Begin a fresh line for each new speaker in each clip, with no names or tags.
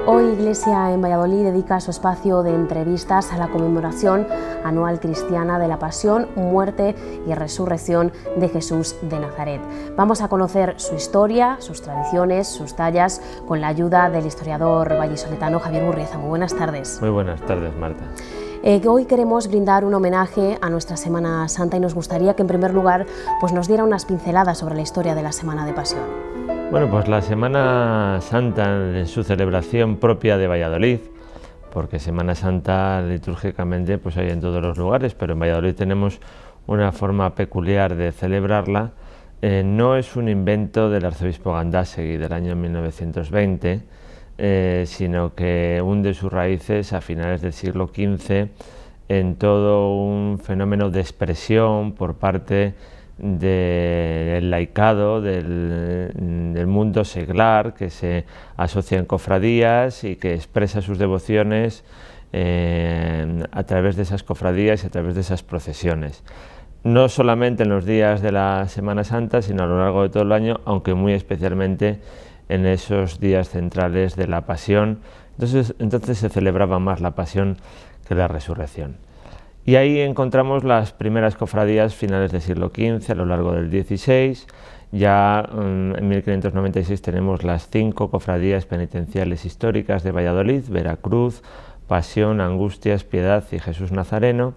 Hoy Iglesia en Valladolid dedica su espacio de entrevistas a la conmemoración anual cristiana de la Pasión, Muerte y Resurrección de Jesús de Nazaret. Vamos a conocer su historia, sus tradiciones, sus tallas, con la ayuda del historiador vallisoletano Javier Burrieza. Muy buenas tardes.
Muy buenas tardes, Marta.
Hoy queremos brindar un homenaje a nuestra Semana Santa y nos gustaría que en primer lugar nos diera unas pinceladas sobre la historia de la Semana de Pasión.
Bueno, pues la Semana Santa en su celebración propia de Valladolid, porque Semana Santa litúrgicamente pues hay en todos los lugares, pero en Valladolid tenemos una forma peculiar de celebrarla. No es un invento del arzobispo Gandásegui del año 1920, sino que hunde sus raíces a finales del siglo XV en todo un fenómeno de expresión por parte del laicado, del mundo seglar, que se asocia en cofradías y que expresa sus devociones a través de esas cofradías y a través de esas procesiones. No solamente en los días de la Semana Santa, sino a lo largo de todo el año, aunque muy especialmente en esos días centrales de la Pasión. Entonces se celebraba más la Pasión que la Resurrección. Y ahí encontramos las primeras cofradías finales del siglo XV, a lo largo del XVI. Ya en 1596 tenemos las 5 cofradías penitenciales históricas de Valladolid: Veracruz, Pasión, Angustias, Piedad y Jesús Nazareno,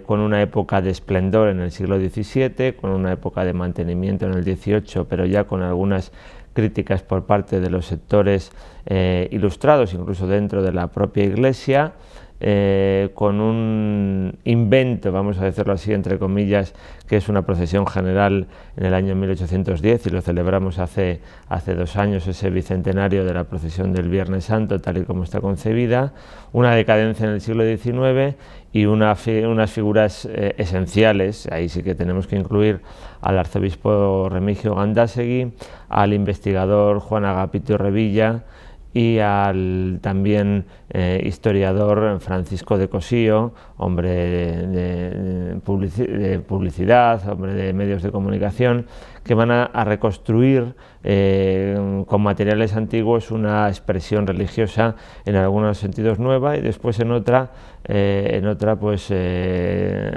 con una época de esplendor en el siglo XVII, con una época de mantenimiento en el XVIII, pero ya con algunas críticas por parte de los sectores ilustrados, incluso dentro de la propia Iglesia, con un invento, vamos a decirlo así, entre comillas, que es una procesión general en el año 1810, y lo celebramos hace 2 años, ese bicentenario de la procesión del Viernes Santo, tal y como está concebida, una decadencia en el siglo XIX y unas figuras esenciales. Ahí sí que tenemos que incluir al arzobispo Remigio Gandásegui, al investigador Juan Agapito Revilla y al también historiador Francisco de Cosío, hombre de publicidad, hombre de medios de comunicación, que van a reconstruir con materiales antiguos una expresión religiosa en algunos sentidos nueva y después en otra pues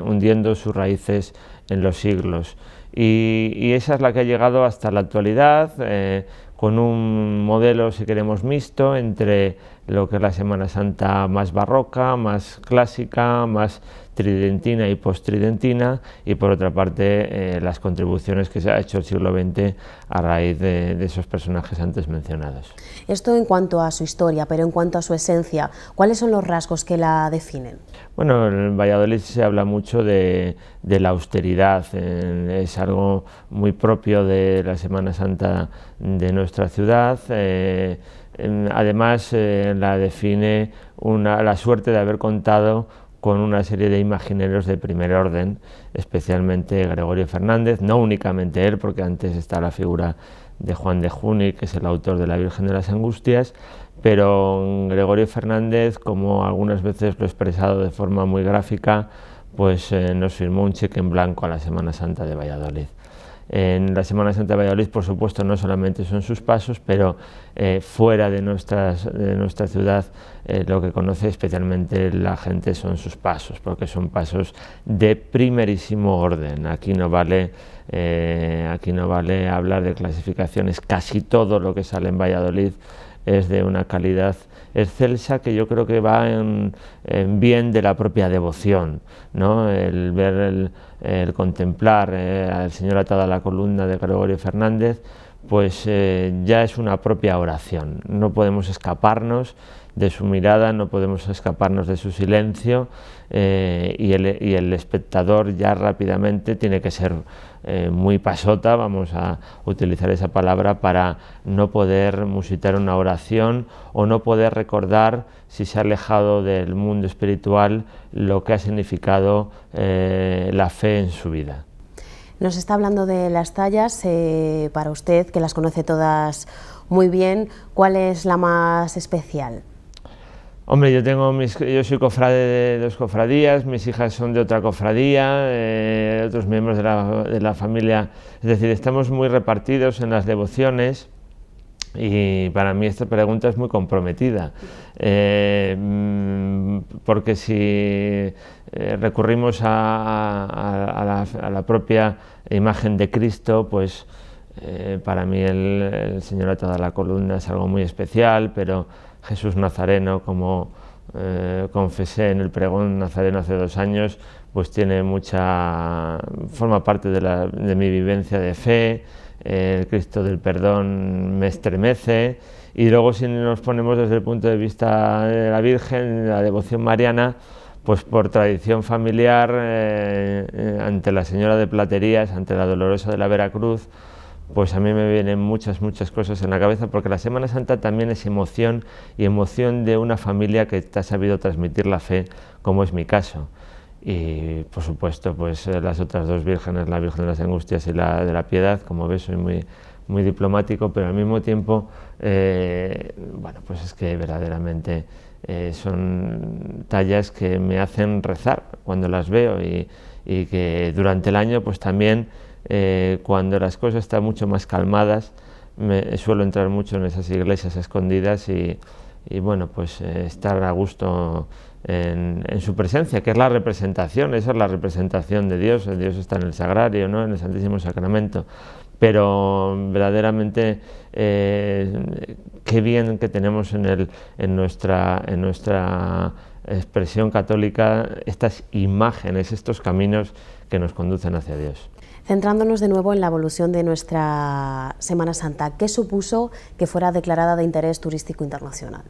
hundiendo sus raíces en los siglos. Y esa es la que ha llegado hasta la actualidad, con un modelo, si queremos, mixto entre lo que es la Semana Santa más barroca, más clásica, más tridentina y post-tridentina, y por otra parte las contribuciones que se ha hecho el siglo XX a raíz de esos personajes antes mencionados.
Esto en cuanto a su historia, pero en cuanto a su esencia, ¿cuáles son los rasgos que la definen?
Bueno, en Valladolid se habla mucho de la austeridad, es algo muy propio de la Semana Santa de nuestra ciudad. Además la define la suerte de haber contado con una serie de imagineros de primer orden, especialmente Gregorio Fernández, no únicamente él, porque antes está la figura de Juan de Juni, que es el autor de la Virgen de las Angustias, pero Gregorio Fernández, como algunas veces lo he expresado de forma muy gráfica, pues nos firmó un cheque en blanco a la Semana Santa de Valladolid. En la Semana Santa de Valladolid, por supuesto, no solamente son sus pasos, pero fuera de nuestra ciudad lo que conoce especialmente la gente son sus pasos, porque son pasos de primerísimo orden. Aquí no vale hablar de clasificaciones, casi todo lo que sale en Valladolid es de una calidad excelsa, que yo creo que va en bien de la propia devoción, ¿no? El ver, el contemplar al Señor atado a la columna de Gregorio Fernández, pues ya es una propia oración. No podemos escaparnos de su mirada, no podemos escaparnos de su silencio, y el espectador ya rápidamente tiene que ser muy pasota, vamos a utilizar esa palabra, para no poder musitar una oración o no poder recordar, si se ha alejado del mundo espiritual, lo que ha significado la fe en su vida.
Nos está hablando de las tallas, para usted, que las conoce todas muy bien, ¿cuál es la más especial?
Hombre, yo soy cofrade de 2 cofradías, mis hijas son de otra cofradía, otros miembros de la familia, es decir, estamos muy repartidos en las devociones, Y para mí esta pregunta es muy comprometida, porque si recurrimos a la propia imagen de Cristo, pues para mí el Señor a toda la columna es algo muy especial, pero Jesús Nazareno, como confesé en el pregón nazareno hace 2 años, pues forma parte de mi vivencia de fe. El Cristo del perdón me estremece, y luego si nos ponemos desde el punto de vista de la Virgen, la devoción mariana, pues por tradición familiar, ante la Señora de Platerías, ante la Dolorosa de la Veracruz, pues a mí me vienen muchas cosas en la cabeza, porque la Semana Santa también es emoción, y emoción de una familia que te ha sabido transmitir la fe, como es mi caso. Y por supuesto, pues las otras 2 vírgenes, la Virgen de las Angustias y la de la Piedad. Como ves, soy muy diplomático, pero al mismo tiempo, bueno, pues es que verdaderamente son tallas que me hacen rezar cuando las veo, y que durante el año, pues también, cuando las cosas están mucho más calmadas, suelo entrar mucho en esas iglesias escondidas y bueno, pues estar a gusto en su presencia, que es la representación. Esa es la representación de Dios. Dios está en el sagrario, ¿no?, en el Santísimo Sacramento, pero verdaderamente qué bien que tenemos en nuestra expresión católica estas imágenes, estos caminos que nos conducen hacia Dios.
Centrándonos de nuevo en la evolución de nuestra Semana Santa, ¿qué supuso que fuera declarada de interés turístico internacional?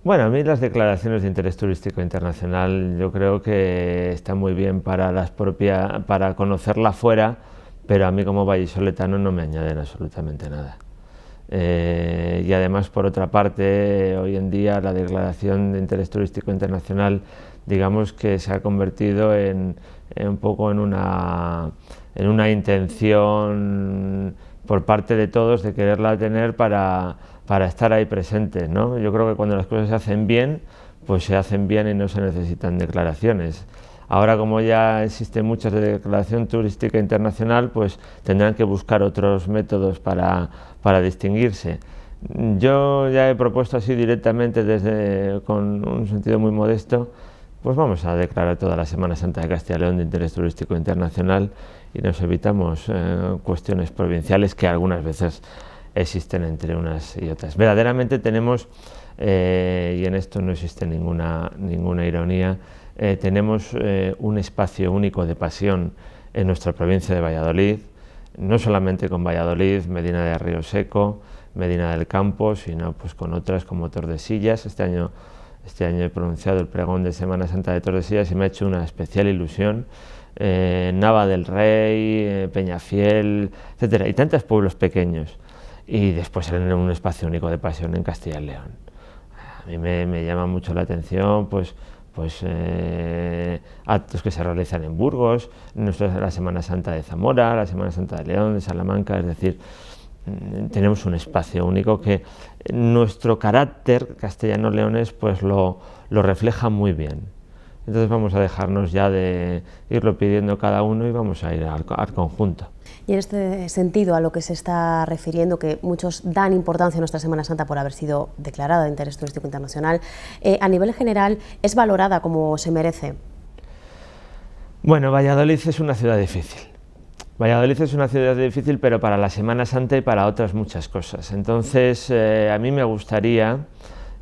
Bueno, a mí las declaraciones de interés turístico internacional yo creo que están muy bien para conocerla fuera, pero a mí como vallisoletano no me añaden absolutamente nada. Y además, por otra parte, hoy en día la declaración de interés turístico internacional, digamos que se ha convertido un poco en una intención por parte de todos de quererla tener para estar ahí presentes, ¿no? Yo creo que cuando las cosas se hacen bien, pues se hacen bien y no se necesitan declaraciones. Ahora, como ya existen muchas de declaración turística internacional, pues tendrán que buscar otros métodos para distinguirse. Yo ya he propuesto así directamente, con un sentido muy modesto, pues vamos a declarar toda la Semana Santa de Castilla y León de interés turístico internacional, y nos evitamos cuestiones provinciales que algunas veces existen entre unas y otras. Verdaderamente tenemos, y en esto no existe ninguna ironía, tenemos un espacio único de pasión en nuestra provincia de Valladolid, no solamente con Valladolid, Medina de Río Seco, Medina del Campo, sino pues con otras como Tordesillas. Este año he pronunciado el pregón de Semana Santa de Tordesillas y me ha hecho una especial ilusión. Nava del Rey, Peñafiel, etcétera, y tantos pueblos pequeños. Y después en un espacio único de pasión en Castilla y León. A mí me llama mucho la atención pues actos que se realizan en Burgos, la Semana Santa de Zamora, la Semana Santa de León, de Salamanca. Es decir, tenemos un espacio único que nuestro carácter castellano-leonés pues lo refleja muy bien. Entonces vamos a dejarnos ya de irlo pidiendo cada uno y vamos a ir al conjunto.
Y en este sentido, a lo que se está refiriendo, que muchos dan importancia a nuestra Semana Santa por haber sido declarada de interés turístico internacional, a nivel general, ¿es valorada como se merece?
Bueno, Valladolid es una ciudad difícil. Valladolid es una ciudad difícil, pero para la Semana Santa y para otras muchas cosas. Entonces, a mí me gustaría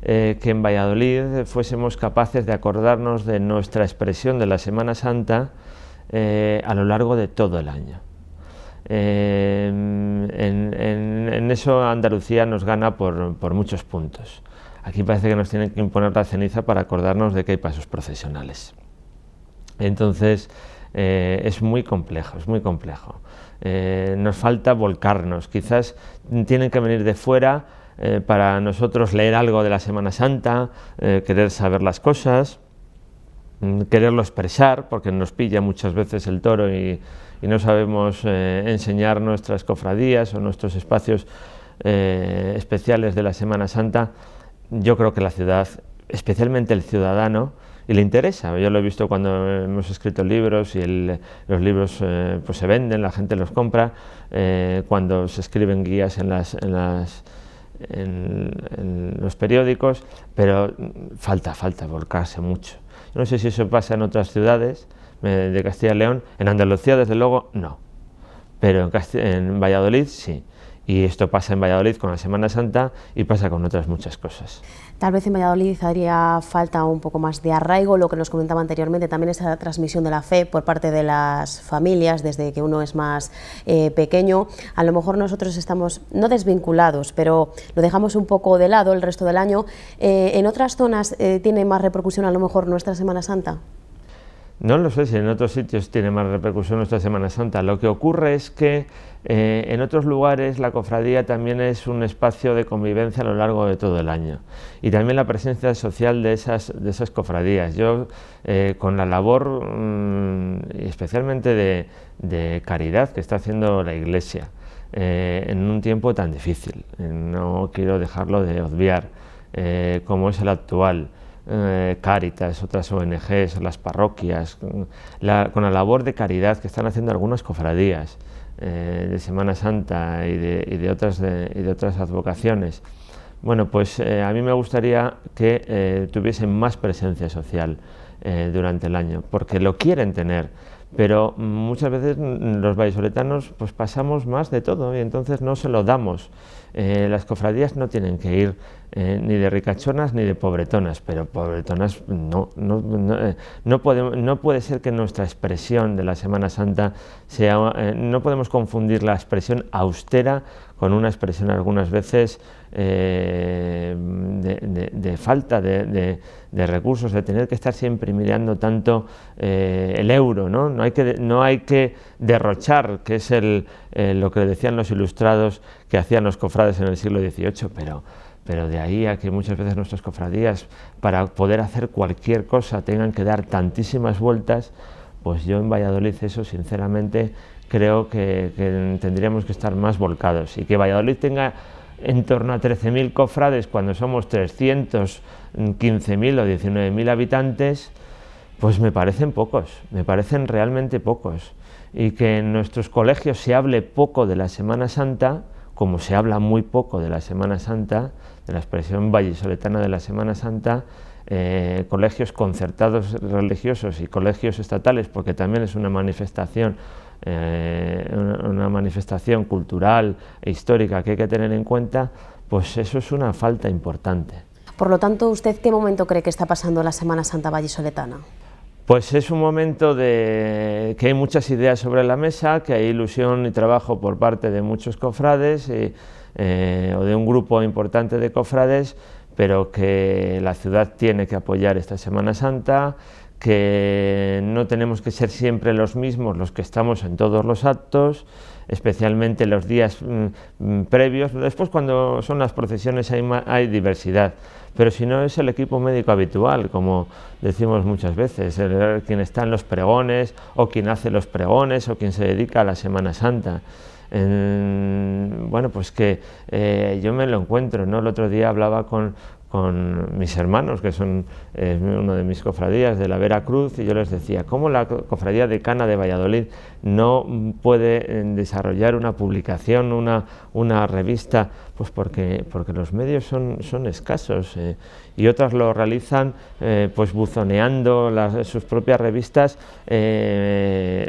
que en Valladolid fuésemos capaces de acordarnos de nuestra expresión de la Semana Santa a lo largo de todo el año. En eso Andalucía nos gana por muchos puntos. Aquí parece que nos tienen que imponer la ceniza para acordarnos de que hay pasos procesionales. Entonces es muy complejo, es muy complejo. Nos falta volcarnos, quizás tienen que venir de fuera para nosotros leer algo de la Semana Santa, querer saber las cosas, quererlo expresar, porque nos pilla muchas veces el toro y no sabemos enseñar nuestras cofradías o nuestros espacios especiales de la Semana Santa. Yo creo que la ciudad, especialmente el ciudadano, y le interesa. Yo lo he visto cuando hemos escrito libros y los libros pues se venden, la gente los compra, cuando se escriben guías en en los periódicos, pero falta volcarse mucho. No sé si eso pasa en otras ciudades de Castilla y León. En Andalucía, desde luego, no, pero en Valladolid sí. Y esto pasa en Valladolid con la Semana Santa y pasa con otras muchas cosas.
Tal vez en Valladolid haría falta un poco más de arraigo, lo que nos comentaba anteriormente, también esa transmisión de la fe por parte de las familias desde que uno es más pequeño. A lo mejor nosotros estamos no desvinculados, pero lo dejamos un poco de lado el resto del año. ¿En otras zonas tiene más repercusión a lo mejor nuestra Semana Santa?
No lo sé si en otros sitios tiene más repercusión nuestra Semana Santa. Lo que ocurre es que en otros lugares la cofradía también es un espacio de convivencia a lo largo de todo el año, y también la presencia social de esas cofradías. Yo con la labor especialmente de caridad que está haciendo la Iglesia en un tiempo tan difícil, no quiero dejarlo de obviar, como es el actual, Cáritas, otras ONGs, las parroquias, con la labor de caridad que están haciendo algunas cofradías de Semana Santa y de otras advocaciones. Bueno, pues a mí me gustaría que tuviesen más presencia social durante el año, porque lo quieren tener, pero muchas veces los vallisoletanos pues pasamos más de todo y entonces no se lo damos. Las cofradías no tienen que ir ni de ricachonas ni de pobretonas, pero pobretonas no puede ser que nuestra expresión de la Semana Santa sea, no podemos confundir la expresión austera con una expresión algunas veces de falta de recursos, de tener que estar siempre mirando tanto el euro, ¿no? No hay que derrochar, que es lo que decían los ilustrados que hacían los cofrades en el siglo XVIII, pero de ahí a que muchas veces nuestras cofradías, para poder hacer cualquier cosa, tengan que dar tantísimas vueltas, pues yo en Valladolid eso sinceramente creo que tendríamos que estar más volcados, y que Valladolid tenga en torno a 13.000 cofrades cuando somos 315.000 o 19.000 habitantes, pues me parecen pocos, me parecen realmente pocos. Y que en nuestros colegios se hable poco de la Semana Santa, como se habla muy poco de la Semana Santa, de la expresión vallisoletana de la Semana Santa, colegios concertados religiosos y colegios estatales, porque también es una manifestación cultural e histórica que hay que tener en cuenta, pues eso es una falta importante.
Por lo tanto, ¿usted qué momento cree que está pasando la Semana Santa vallisoletana?
Pues es un momento que hay muchas ideas sobre la mesa, que hay ilusión y trabajo por parte de muchos cofrades o de un grupo importante de cofrades, pero que la ciudad tiene que apoyar esta Semana Santa, que no tenemos que ser siempre los mismos los que estamos en todos los actos, especialmente los días previos. Después, cuando son las procesiones, hay diversidad, pero si no es el equipo médico habitual, como decimos muchas veces, quien está en los pregones, o quien hace los pregones, o quien se dedica a la Semana Santa. Bueno, pues que yo me lo encuentro, ¿no? El otro día hablaba con mis hermanos, que son uno de mis cofradías de la Veracruz, y yo les decía, ¿cómo la cofradía decana de Valladolid no puede desarrollar una publicación, una revista? Pues porque los medios son escasos, y otras lo realizan pues buzoneando sus propias revistas,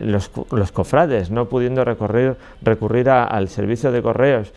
los cofrades, no pudiendo recurrir al servicio de correos.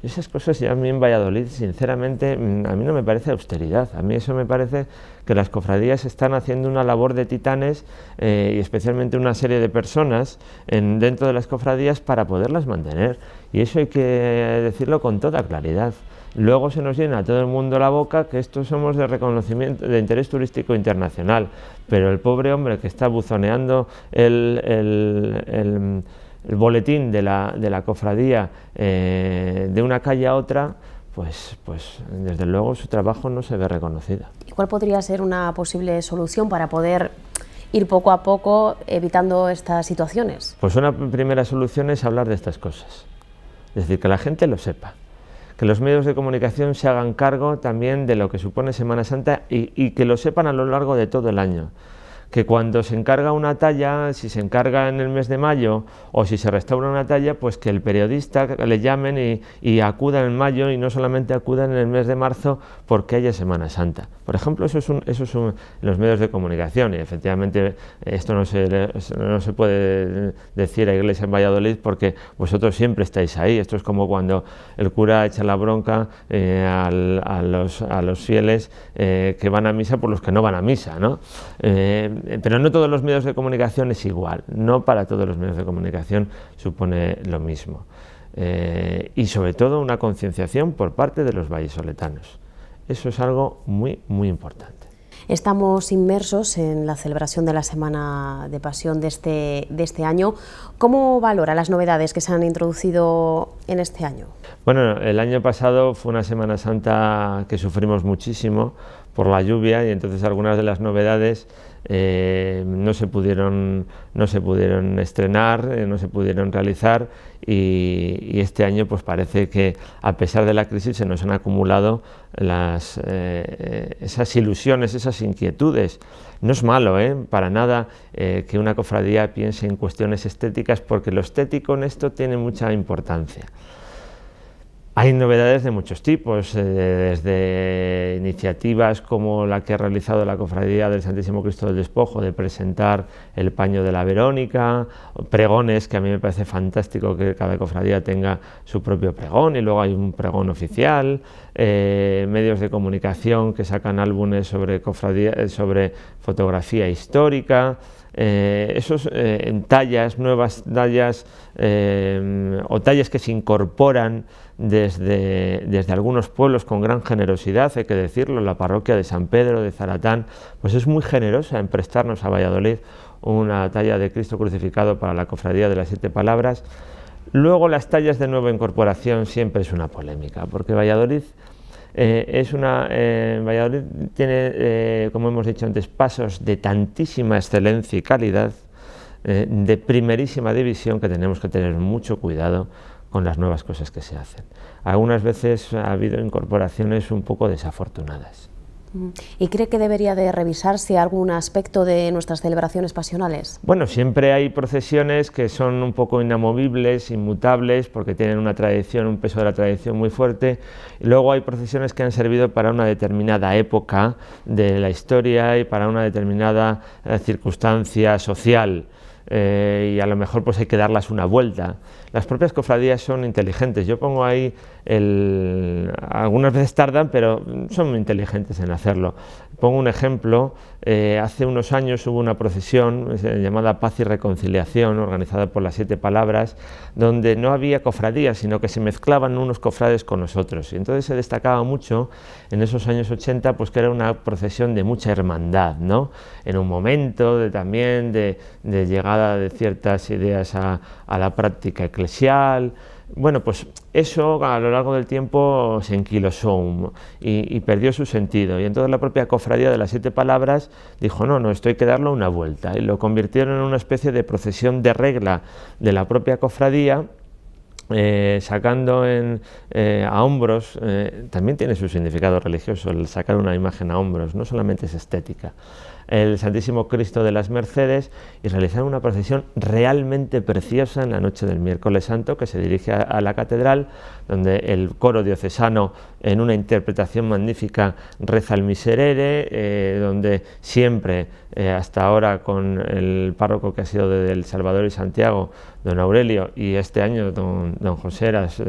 Esas cosas ya a mí en Valladolid, sinceramente, a mí no me parece austeridad. A mí eso me parece que las cofradías están haciendo una labor de titanes, y especialmente una serie de personas dentro de las cofradías para poderlas mantener. Y eso hay que decirlo con toda claridad. Luego se nos llena a todo el mundo la boca que estos somos de reconocimiento, de interés turístico internacional, pero el pobre hombre que está buzoneando el boletín de la cofradía de una calle a otra, pues desde luego su trabajo no se ve reconocido.
¿Y cuál podría ser una posible solución para poder ir poco a poco evitando estas situaciones?
Pues una primera solución es hablar de estas cosas, es decir, que la gente lo sepa, que los medios de comunicación se hagan cargo también de lo que supone Semana Santa y que lo sepan a lo largo de todo el año. que cuando se encarga una talla, si se encarga en el mes de mayo o si se restaura una talla, pues que el periodista le llamen y acudan en mayo y no solamente acudan en el mes de marzo porque haya Semana Santa. Por ejemplo, eso es en los medios de comunicación, y efectivamente esto no se puede decir a Iglesia en Valladolid porque vosotros siempre estáis ahí. Esto es como cuando el cura echa la bronca a los fieles que van a misa por los que no van a misa, ¿no? Pero no todos los medios de comunicación es igual, no para todos los medios de comunicación supone lo mismo. Y sobre todo una concienciación por parte de los vallisoletanos. Eso es algo muy, muy importante.
Estamos inmersos en la celebración de la Semana de Pasión de este año. ¿Cómo valora las novedades que se han introducido en este año?
Bueno, el año pasado fue una Semana Santa que sufrimos muchísimo por la lluvia, y entonces algunas de las novedades no se pudieron estrenar, no se pudieron realizar, y este año pues parece que a pesar de la crisis se nos han acumulado esas ilusiones, esas inquietudes. No es malo, para nada, que una cofradía piense en cuestiones estéticas, porque lo estético en esto tiene mucha importancia. Hay novedades de muchos tipos, desde iniciativas como la que ha realizado la Cofradía del Santísimo Cristo del Despojo, de presentar el paño de la Verónica, pregones, que a mí me parece fantástico que cada cofradía tenga su propio pregón, y luego hay un pregón oficial, medios de comunicación que sacan álbumes sobre fotografía histórica, en tallas, nuevas tallas, o tallas que se incorporan desde algunos pueblos con gran generosidad, hay que decirlo. La parroquia de San Pedro de Zaratán pues es muy generosa en prestarnos a Valladolid una talla de Cristo crucificado para la cofradía de las 7 palabras. Luego, las tallas de nueva incorporación siempre es una polémica, porque Valladolid Valladolid tiene, como hemos dicho antes, pasos de tantísima excelencia y calidad, de primerísima división, que tenemos que tener mucho cuidado con las nuevas cosas que se hacen. Algunas veces ha habido incorporaciones un poco desafortunadas.
¿Y cree que debería de revisarse algún aspecto de nuestras celebraciones pasionales?
Bueno, siempre hay procesiones que son un poco inamovibles, inmutables, porque tienen una tradición, un peso de la tradición muy fuerte, y luego hay procesiones que han servido para una determinada época de la historia y para una determinada circunstancia social. Y a lo mejor pues hay que darlas una vuelta. Las propias cofradías son inteligentes. Yo pongo ahí algunas veces tardan, pero son muy inteligentes en hacerlo. Pongo un ejemplo. Hace unos años hubo una procesión llamada Paz y Reconciliación, organizada por las 7 palabras, donde no había cofradías, sino que se mezclaban unos cofrades con los otros, y entonces se destacaba mucho en esos años 80 pues que era una procesión de mucha hermandad, ¿no? En un momento también de llegada de ciertas ideas a la práctica eclesial. Bueno, pues eso a lo largo del tiempo se enquilosó y perdió su sentido, y entonces la propia cofradía de las 7 palabras dijo no, esto hay que darle una vuelta, y lo convirtieron en una especie de procesión de regla de la propia cofradía, sacando a hombros. También tiene su significado religioso el sacar una imagen a hombros, no solamente es estética, el Santísimo Cristo de las Mercedes, y realizar una procesión realmente preciosa en la noche del Miércoles Santo, que se dirige a la catedral, donde el coro diocesano, en una interpretación magnífica, reza el Miserere, donde siempre, hasta ahora con el párroco que ha sido de El Salvador y Santiago, don Aurelio, y este año don José Eras,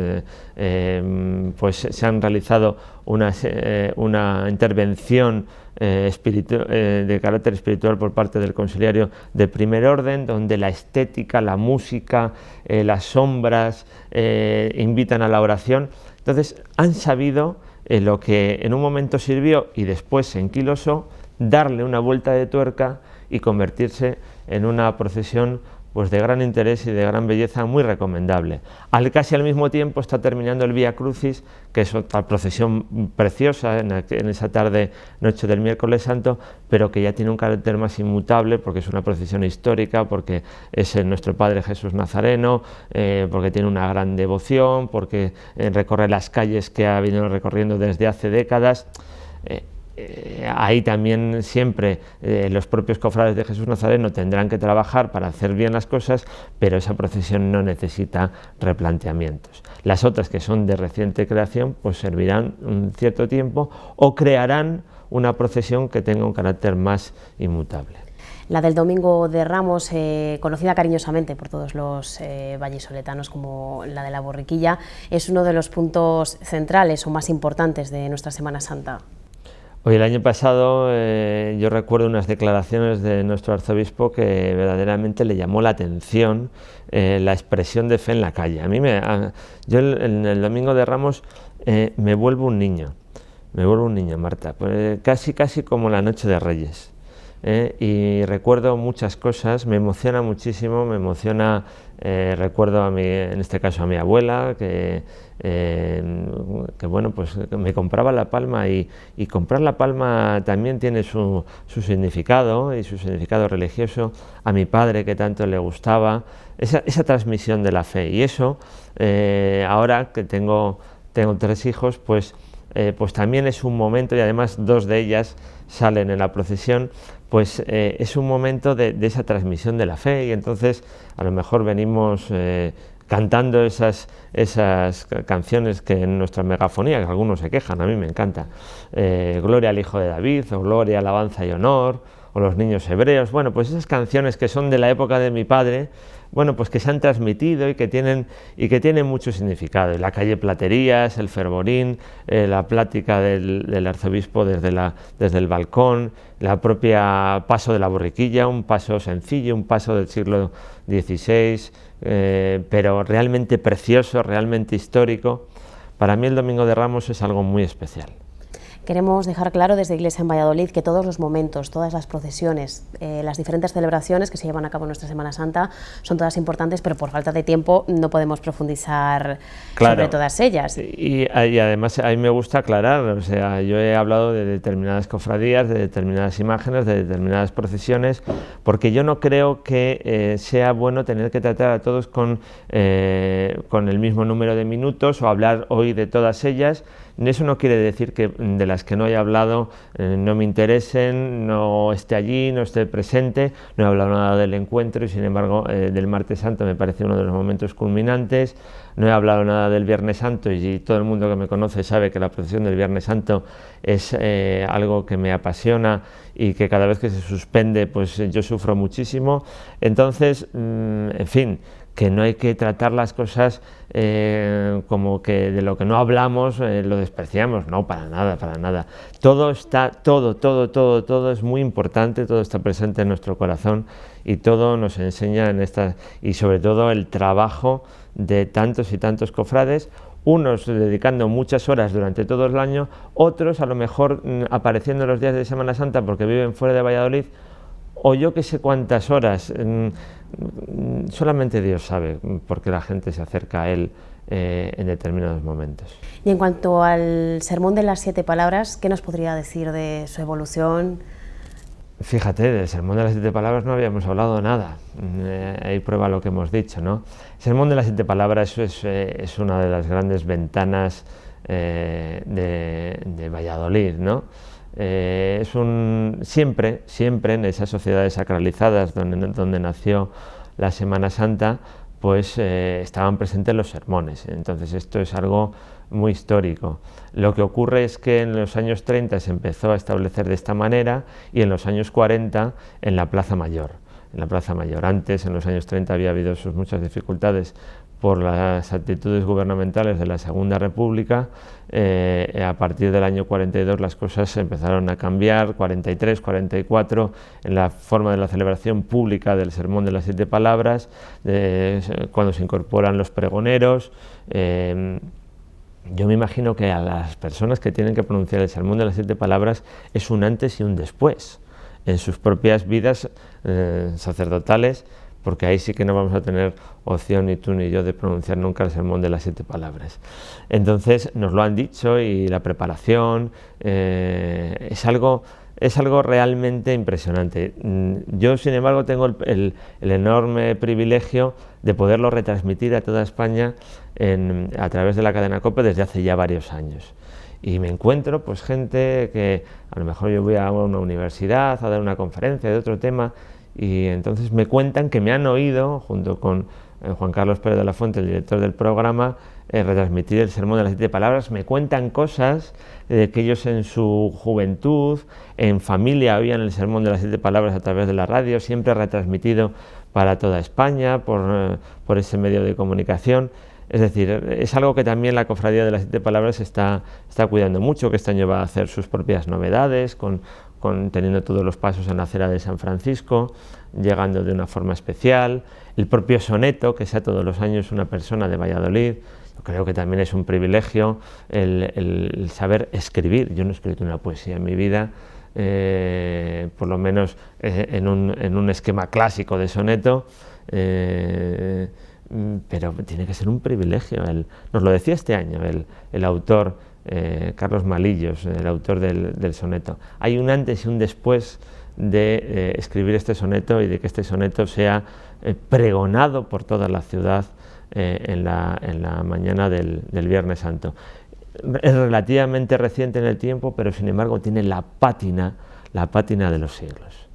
pues se han realizado una intervención de carácter espiritual por parte del consiliario de primer orden, donde la estética, la música, las sombras invitan a la oración. Entonces han sabido lo que en un momento sirvió y después se enquilosó, darle una vuelta de tuerca y convertirse en una procesión pues de gran interés y de gran belleza, muy recomendable. Casi al mismo tiempo está terminando el Vía Crucis, que es otra procesión preciosa en esa tarde, noche del Miércoles Santo, pero que ya tiene un carácter más inmutable, porque es una procesión histórica, porque es nuestro Padre Jesús Nazareno, porque tiene una gran devoción, porque recorre las calles que ha venido recorriendo desde hace décadas. ahí también siempre los propios cofrades de Jesús Nazareno tendrán que trabajar para hacer bien las cosas, pero esa procesión no necesita replanteamientos. Las otras, que son de reciente creación, pues servirán un cierto tiempo o crearán una procesión que tenga un carácter más inmutable.
La del Domingo de Ramos, conocida cariñosamente por todos los vallisoletanos como la de la borriquilla, es uno de los puntos centrales o más importantes de nuestra Semana Santa.
Hoy, el año pasado, yo recuerdo unas declaraciones de nuestro arzobispo que verdaderamente le llamó la atención la expresión de fe en la calle. Yo en el Domingo de Ramos me vuelvo un niño, Marta, pues casi como la Noche de Reyes. Y recuerdo muchas cosas, me emociona muchísimo, recuerdo en este caso a mi abuela, que bueno, pues me compraba la palma, y comprar la palma también tiene su significado, y su significado religioso, a mi padre, que tanto le gustaba, esa transmisión de la fe, y eso, ahora que tengo 3 hijos, pues también es un momento, y además 2 de ellas salen en la procesión, pues es un momento de esa transmisión de la fe, y entonces a lo mejor venimos cantando esas canciones que en nuestra megafonía, que algunos se quejan, a mí me encanta, Gloria al Hijo de David, o Gloria, Alabanza y Honor, o Los Niños Hebreos. Bueno, pues esas canciones que son de la época de mi padre, bueno, pues que se han transmitido y que tienen mucho significado. Y la calle Platerías, el fervorín, la plática del arzobispo desde el balcón, la propia paso de la borriquilla, un paso sencillo, un paso del siglo XVI, pero realmente precioso, realmente histórico. Para mí el Domingo de Ramos es algo muy especial.
Queremos dejar claro desde Iglesia en Valladolid que todos los momentos, todas las procesiones, las diferentes celebraciones que se llevan a cabo en nuestra Semana Santa son todas importantes, pero por falta de tiempo no podemos profundizar sobre todas ellas.
Y además a mí me gusta aclarar, o sea, yo he hablado de determinadas cofradías, de determinadas imágenes, de determinadas procesiones, porque yo no creo que sea bueno tener que tratar a todos con el mismo número de minutos o hablar hoy de todas ellas. Eso no quiere decir que de las que no haya hablado no me interesen, no esté allí, no esté presente. No he hablado nada del encuentro y sin embargo del Martes Santo me parece uno de los momentos culminantes. No he hablado nada del Viernes Santo y todo el mundo que me conoce sabe que la procesión del Viernes Santo es algo que me apasiona y que cada vez que se suspende pues yo sufro muchísimo. Entonces, en fin, que no hay que tratar las cosas como que de lo que no hablamos lo despreciamos, no, para nada. Todo es muy importante, todo está presente en nuestro corazón y todo nos enseña y sobre todo el trabajo de tantos y tantos cofrades, unos dedicando muchas horas durante todo el año, otros a lo mejor apareciendo en los días de Semana Santa porque viven fuera de Valladolid, o yo que sé cuántas horas, solamente Dios sabe por qué la gente se acerca a Él en determinados momentos.
Y en cuanto al Sermón de las 7 Palabras, ¿qué nos podría decir de su evolución?
Fíjate, del Sermón de las 7 Palabras no habíamos hablado nada, ahí prueba lo que hemos dicho, ¿no? El Sermón de las 7 Palabras es una de las grandes ventanas de Valladolid, ¿no? Siempre en esas sociedades sacralizadas donde nació la Semana Santa, pues estaban presentes los sermones. Entonces esto es algo muy histórico. Lo que ocurre es que en los años 30 se empezó a establecer de esta manera y en los años 40 en la Plaza Mayor. Antes, en los años 30, había habido muchas dificultades por las actitudes gubernamentales de la Segunda República. A partir del año 42 las cosas empezaron a cambiar, 43, 44, en la forma de la celebración pública del Sermón de las 7 Palabras, cuando se incorporan los pregoneros. Yo me imagino que a las personas que tienen que pronunciar el Sermón de las 7 Palabras es un antes y un después en sus propias vidas sacerdotales, porque ahí sí que no vamos a tener opción ni tú ni yo de pronunciar nunca el Sermón de las 7 Palabras. Entonces nos lo han dicho y la preparación es algo realmente impresionante. Yo, sin embargo, tengo el enorme privilegio de poderlo retransmitir a toda España a través de la cadena COPE desde hace ya varios años. y me encuentro pues gente que a lo mejor yo voy a una universidad a dar una conferencia de otro tema y entonces me cuentan que me han oído, junto con Juan Carlos Pérez de la Fuente, el director del programa, retransmitir el sermón de las 7 palabras. Me cuentan cosas que ellos en su juventud, en familia, oían el sermón de las 7 palabras a través de la radio, siempre retransmitido para toda España por ese medio de comunicación. Es decir, es algo que también la Cofradía de las 7 Palabras está cuidando mucho, que este año va a hacer sus propias novedades, teniendo todos los pasos en la acera de San Francisco, llegando de una forma especial, el propio soneto, que sea todos los años una persona de Valladolid. Yo creo que también es un privilegio el saber escribir. Yo no he escrito una poesía en mi vida, por lo menos en un esquema clásico de soneto, pero tiene que ser un privilegio. Nos lo decía este año el autor, Carlos Malillos, el autor del soneto. Hay un antes y un después de escribir este soneto y de que este soneto sea pregonado por toda la ciudad en la mañana del Viernes Santo. Es relativamente reciente en el tiempo, pero sin embargo tiene la pátina de los siglos.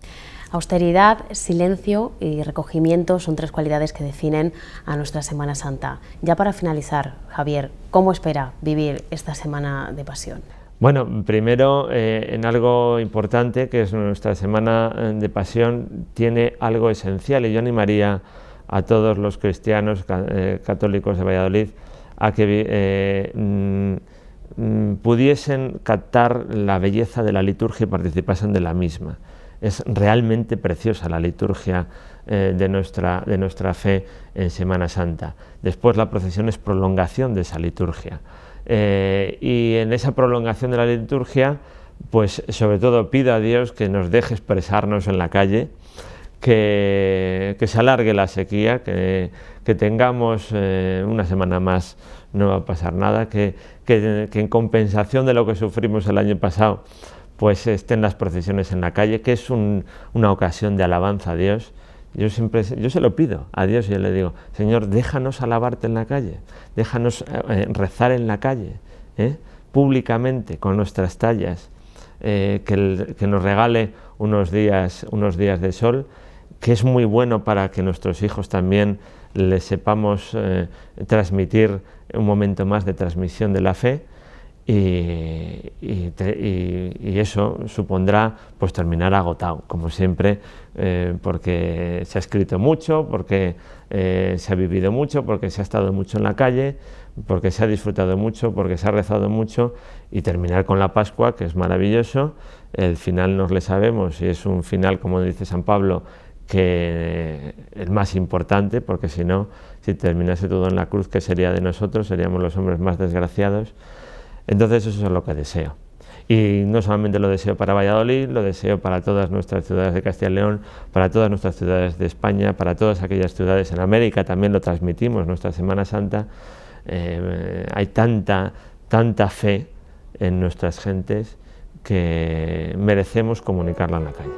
Austeridad, silencio y recogimiento son 3 cualidades que definen a nuestra Semana Santa. Ya para finalizar, Javier, ¿cómo espera vivir esta Semana de Pasión?
Bueno, primero en algo importante, que es nuestra Semana de Pasión, tiene algo esencial, y yo animaría a todos los cristianos católicos de Valladolid a que pudiesen captar la belleza de la liturgia y participasen de la misma. Es realmente preciosa la liturgia de nuestra fe en Semana Santa. Después la procesión es prolongación de esa liturgia. Y en esa prolongación de la liturgia, pues sobre todo pido a Dios que nos deje expresarnos en la calle, que se alargue la sequía, que tengamos una semana más, no va a pasar nada, que en compensación de lo que sufrimos el año pasado, pues estén las procesiones en la calle, que es una ocasión de alabanza a Dios. Yo se lo pido a Dios y yo le digo: Señor, déjanos alabarte en la calle, déjanos rezar en la calle, públicamente, con nuestras tallas, que nos regale unos días de sol, que es muy bueno para que nuestros hijos también les sepamos transmitir un momento más de transmisión de la fe. Y eso supondrá pues terminar agotado, como siempre, porque se ha escrito mucho, porque se ha vivido mucho, porque se ha estado mucho en la calle, porque se ha disfrutado mucho, porque se ha rezado mucho, y terminar con la Pascua, que es maravilloso. El final nos le sabemos, y es un final, como dice San Pablo, que el más importante, porque si no, si terminase todo en la cruz, ¿qué sería de nosotros? Seríamos los hombres más desgraciados. Entonces eso es lo que deseo. Y no solamente lo deseo para Valladolid, lo deseo para todas nuestras ciudades de Castilla y León, para todas nuestras ciudades de España, para todas aquellas ciudades en América. También lo transmitimos, nuestra Semana Santa. Hay tanta fe en nuestras gentes que merecemos comunicarla en la calle.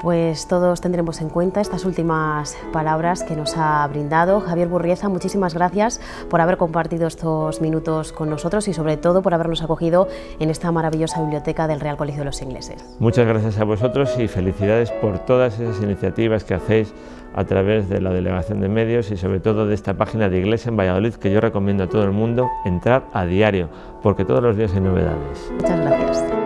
Pues todos tendremos en cuenta estas últimas palabras que nos ha brindado Javier Burrieza. Muchísimas gracias por haber compartido estos minutos con nosotros y sobre todo por habernos acogido en esta maravillosa biblioteca del Real Colegio de los Ingleses.
Muchas gracias a vosotros y felicidades por todas esas iniciativas que hacéis a través de la Delegación de Medios y sobre todo de esta página de Iglesia en Valladolid, que yo recomiendo a todo el mundo entrar a diario, porque todos los días hay novedades.
Muchas gracias.